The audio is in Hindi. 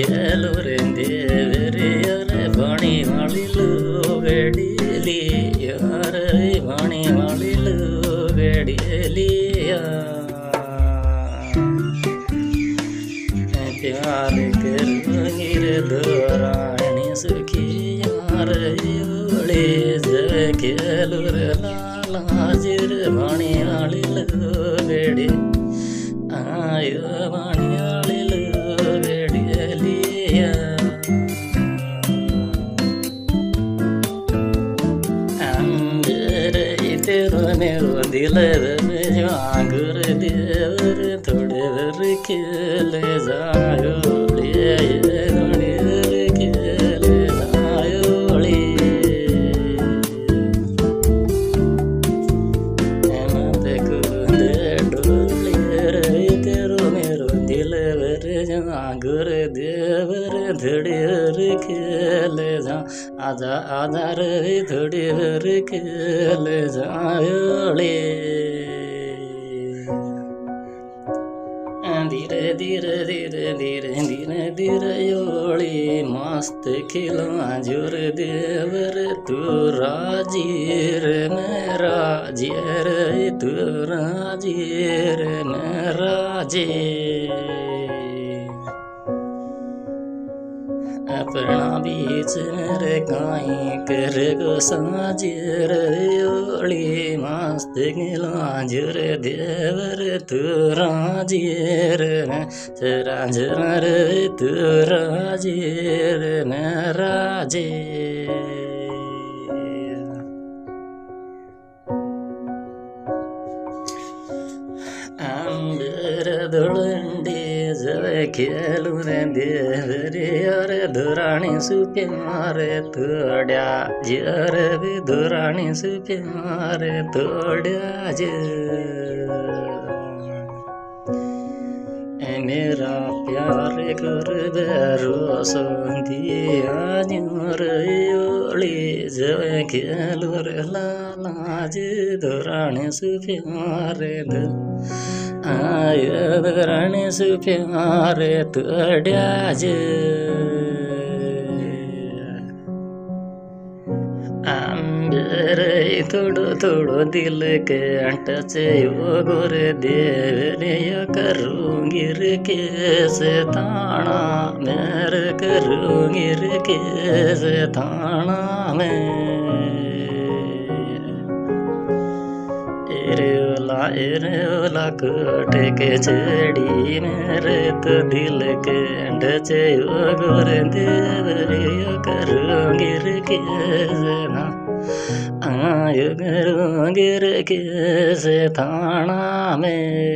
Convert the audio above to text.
खेलो रे देवरे यारे वाणी वाली लुगड़ीली यारे वाणी वाली लुगड़ीली प्यार करूंगी रे दोरानी सुखी यार योले खेलो रे लाला जिर वाणी वाली लुगड़ी आयो वाणी वाली लुगड़ीलिया अंदर तेरो मेरो दिल में जागर देवर थोड़े वर खेले जायो ले थोड़े वर खेले जायो ले मत कुंदे डोले रे तेरो मेरो दिल वर जागर देवर थोड़े वर खेले जा आजा आजा रे थोड़े वर खेले जायो ले धीरे धीरे धीरे धीरे धीरे धीरे योली मस्त खिला जोर देवर तू राजीर मेरा जेर तू राजीर मेरा जे अपना बीच मेरे गाई कर गो साजिर योली मस्त गिला जुर देवर तू राजीर राजर तू राजीर राजे अंबर धुलंडी जब खेलू रे देवरे यार धुराणी सुपे मारे तोड्या जर भी धुराणी सुपे मारे तोड्या ज मेरा प्यार कर भरोसा दिया जोर योली जब खेलू रे लाला ज धुराणी सुपे मारे आयो धुराणी सुपे मारे तोड्या ज अंदर थोड़ो थोड़ो दिल के टच गोर देवरे करूंगी रे कैसे ताना मेरे करूंगी रे कैसे ताना में एरे ओला कोट के छड़ी मेरे तो दिल के ढचे गोर देवरे करूंगी रे कैसे ना आयो करूंगी रे कैसे थाना में।